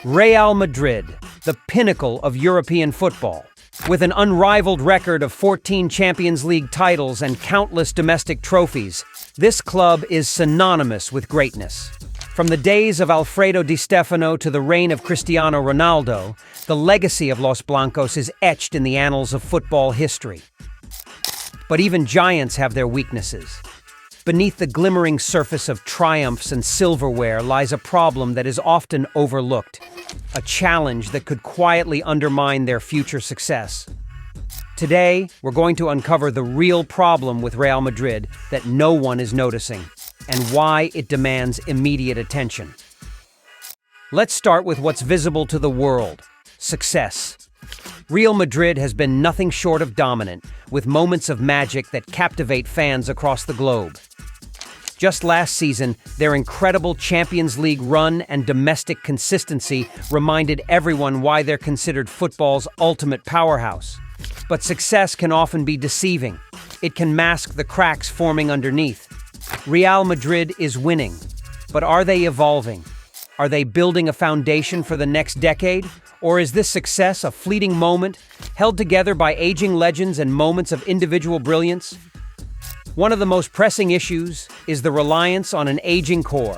Real Madrid, the pinnacle of European football. With an unrivaled record of 14 Champions League titles and countless domestic trophies, this club is synonymous with greatness. From the days of Alfredo Di Stefano to the reign of Cristiano Ronaldo, the legacy of Los Blancos is etched in the annals of football history. But even giants have their weaknesses. Beneath the glimmering surface of triumphs and silverware lies a problem that is often overlooked, a challenge that could quietly undermine their future success. Today, we're going to uncover the real problem with Real Madrid that no one is noticing, and why it demands immediate attention. Let's start with what's visible to the world: success. Real Madrid has been nothing short of dominant, with moments of magic that captivate fans across the globe. Just last season, their incredible Champions League run and domestic consistency reminded everyone why they're considered football's ultimate powerhouse. But success can often be deceiving. It can mask the cracks forming underneath. Real Madrid is winning, but are they evolving? Are they building a foundation for the next decade? Or is this success a fleeting moment, held together by aging legends and moments of individual brilliance? One of the most pressing issues is the reliance on an aging core.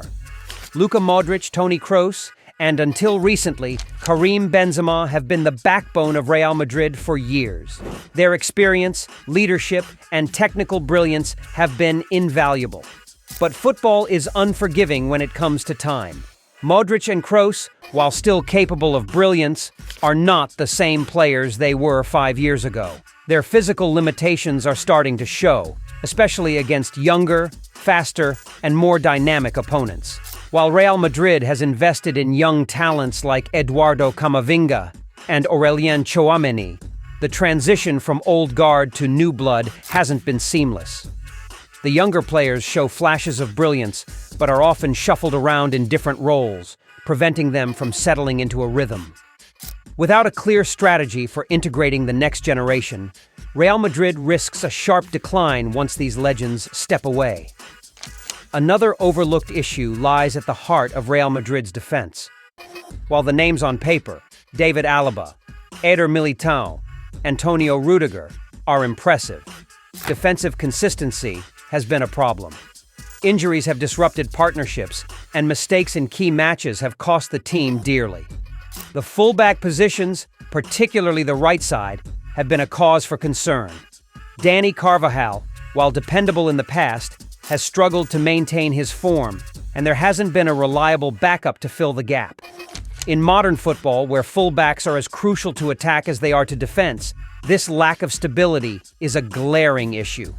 Luka Modric, Toni Kroos, and until recently, Karim Benzema have been the backbone of Real Madrid for years. Their experience, leadership, and technical brilliance have been invaluable. But football is unforgiving when it comes to time. Modric and Kroos, while still capable of brilliance, are not the same players they were 5 years ago. Their physical limitations are starting to show, especially against younger, faster, and more dynamic opponents. While Real Madrid has invested in young talents like Eduardo Camavinga and Aurelien Tchouaméni, the transition from old guard to new blood hasn't been seamless. The younger players show flashes of brilliance, but are often shuffled around in different roles, preventing them from settling into a rhythm. Without a clear strategy for integrating the next generation, Real Madrid risks a sharp decline once these legends step away. Another overlooked issue lies at the heart of Real Madrid's defense. While the names on paper, David Alaba, Eder Militão, Antonio Rudiger, are impressive, defensive consistency has been a problem. Injuries have disrupted partnerships, and mistakes in key matches have cost the team dearly. The fullback positions, particularly the right side, have been a cause for concern. Dani Carvajal, while dependable in the past, has struggled to maintain his form, and there hasn't been a reliable backup to fill the gap. In modern football, where fullbacks are as crucial to attack as they are to defense, this lack of stability is a glaring issue.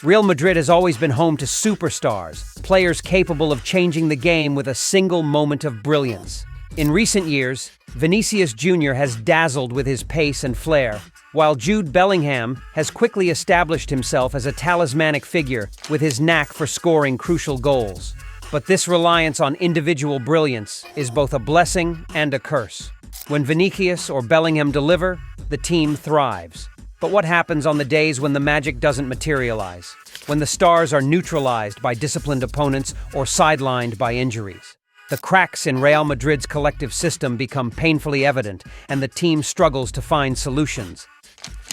Real Madrid has always been home to superstars, players capable of changing the game with a single moment of brilliance. In recent years, Vinicius Jr. has dazzled with his pace and flair, while Jude Bellingham has quickly established himself as a talismanic figure with his knack for scoring crucial goals. But this reliance on individual brilliance is both a blessing and a curse. When Vinicius or Bellingham deliver, the team thrives. But what happens on the days when the magic doesn't materialize? When the stars are neutralized by disciplined opponents or sidelined by injuries? The cracks in Real Madrid's collective system become painfully evident, and the team struggles to find solutions.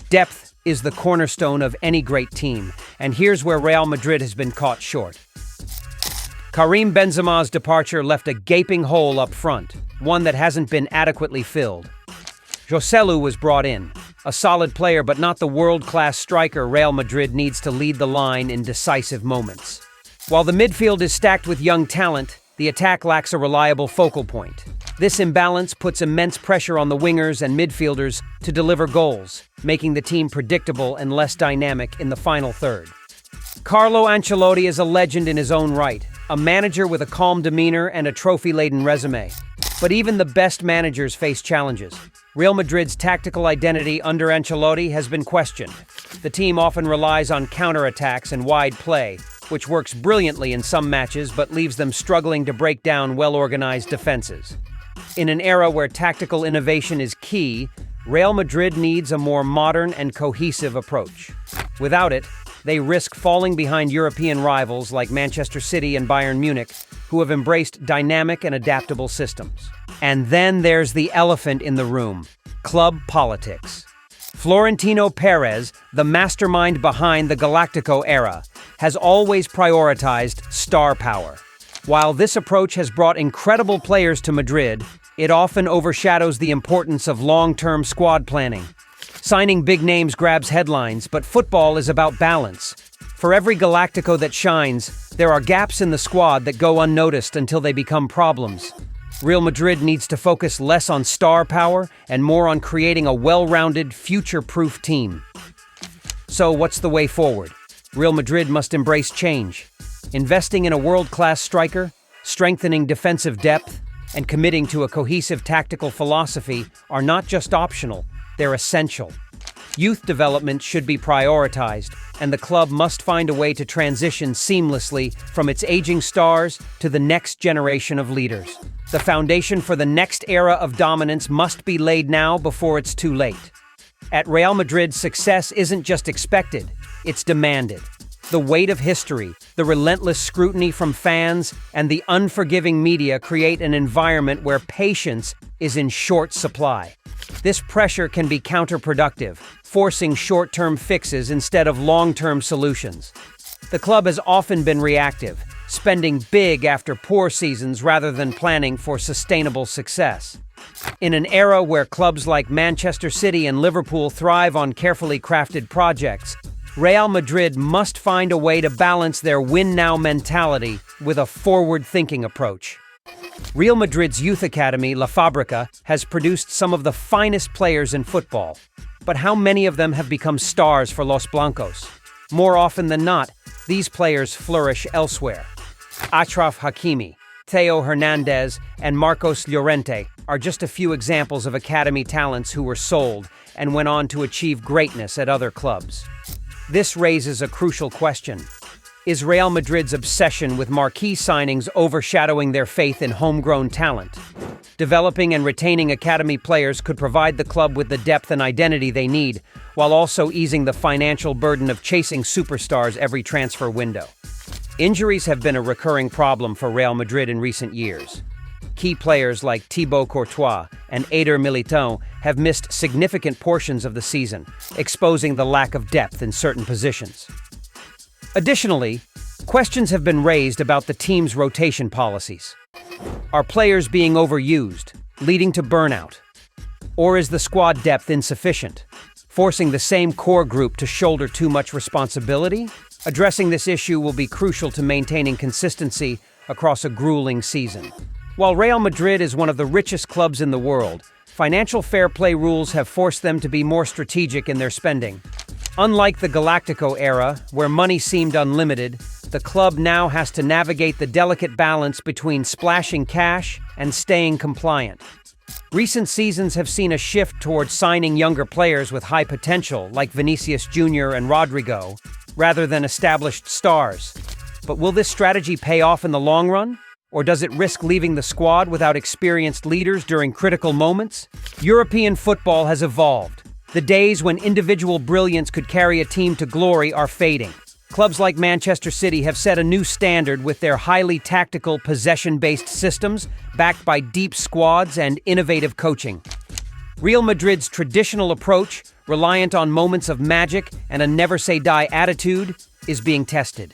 Depth is the cornerstone of any great team, and here's where Real Madrid has been caught short. Karim Benzema's departure left a gaping hole up front, one that hasn't been adequately filled. Joselu was brought in, a solid player but not the world-class striker Real Madrid needs to lead the line in decisive moments. While the midfield is stacked with young talent, the attack lacks a reliable focal point. This imbalance puts immense pressure on the wingers and midfielders to deliver goals, making the team predictable and less dynamic in the final third. Carlo Ancelotti is a legend in his own right, a manager with a calm demeanor and a trophy-laden resume. But even the best managers face challenges. Real Madrid's tactical identity under Ancelotti has been questioned. The team often relies on counterattacks and wide play, which works brilliantly in some matches but leaves them struggling to break down well-organized defenses. In an era where tactical innovation is key, Real Madrid needs a more modern and cohesive approach. Without it, they risk falling behind European rivals like Manchester City and Bayern Munich, who have embraced dynamic and adaptable systems. And then there's the elephant in the room: club politics. Florentino Perez, the mastermind behind the Galactico era, has always prioritized star power. While this approach has brought incredible players to Madrid, it often overshadows the importance of long-term squad planning. Signing big names grabs headlines, but football is about balance. For every Galactico that shines, there are gaps in the squad that go unnoticed until they become problems. Real Madrid needs to focus less on star power and more on creating a well-rounded, future-proof team. So what's the way forward? Real Madrid must embrace change. Investing in a world-class striker, strengthening defensive depth, and committing to a cohesive tactical philosophy are not just optional, they're essential. Youth development should be prioritized, and the club must find a way to transition seamlessly from its aging stars to the next generation of leaders. The foundation for the next era of dominance must be laid now before it's too late. At Real Madrid, success isn't just expected, it's demanded. The weight of history, the relentless scrutiny from fans, and the unforgiving media create an environment where patience is in short supply. This pressure can be counterproductive, forcing short-term fixes instead of long-term solutions. The club has often been reactive, spending big after poor seasons rather than planning for sustainable success. In an era where clubs like Manchester City and Liverpool thrive on carefully crafted projects, Real Madrid must find a way to balance their win-now mentality with a forward-thinking approach. Real Madrid's youth academy, La Fábrica, has produced some of the finest players in football. But how many of them have become stars for Los Blancos? More often than not, these players flourish elsewhere. Achraf Hakimi, Theo Hernandez, and Marcos Llorente are just a few examples of academy talents who were sold and went on to achieve greatness at other clubs. This raises a crucial question. Is Real Madrid's obsession with marquee signings overshadowing their faith in homegrown talent? Developing and retaining academy players could provide the club with the depth and identity they need, while also easing the financial burden of chasing superstars every transfer window. Injuries have been a recurring problem for Real Madrid in recent years. Key players like Thibaut Courtois and Eder Militão have missed significant portions of the season, exposing the lack of depth in certain positions. Additionally, questions have been raised about the team's rotation policies. Are players being overused, leading to burnout? Or is the squad depth insufficient, forcing the same core group to shoulder too much responsibility? Addressing this issue will be crucial to maintaining consistency across a grueling season. While Real Madrid is one of the richest clubs in the world, financial fair play rules have forced them to be more strategic in their spending. Unlike the Galactico era, where money seemed unlimited, the club now has to navigate the delicate balance between splashing cash and staying compliant. Recent seasons have seen a shift towards signing younger players with high potential, like Vinicius Jr. and Rodrigo, rather than established stars. But will this strategy pay off in the long run? Or does it risk leaving the squad without experienced leaders during critical moments? European football has evolved. The days when individual brilliance could carry a team to glory are fading. Clubs like Manchester City have set a new standard with their highly tactical, possession-based systems, backed by deep squads and innovative coaching. Real Madrid's traditional approach, reliant on moments of magic and a never-say-die attitude, is being tested.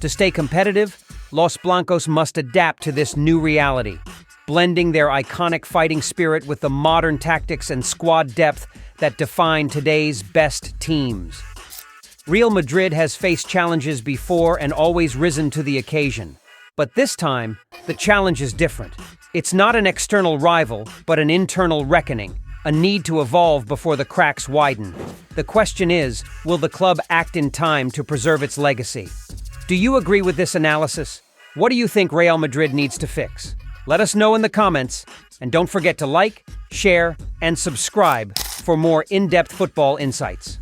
To stay competitive, Los Blancos must adapt to this new reality, blending their iconic fighting spirit with the modern tactics and squad depth that define today's best teams. Real Madrid has faced challenges before and always risen to the occasion. But this time, the challenge is different. It's not an external rival, but an internal reckoning, a need to evolve before the cracks widen. The question is, will the club act in time to preserve its legacy? Do you agree with this analysis? What do you think Real Madrid needs to fix? Let us know in the comments, and don't forget to like, share, and subscribe for more in-depth football insights.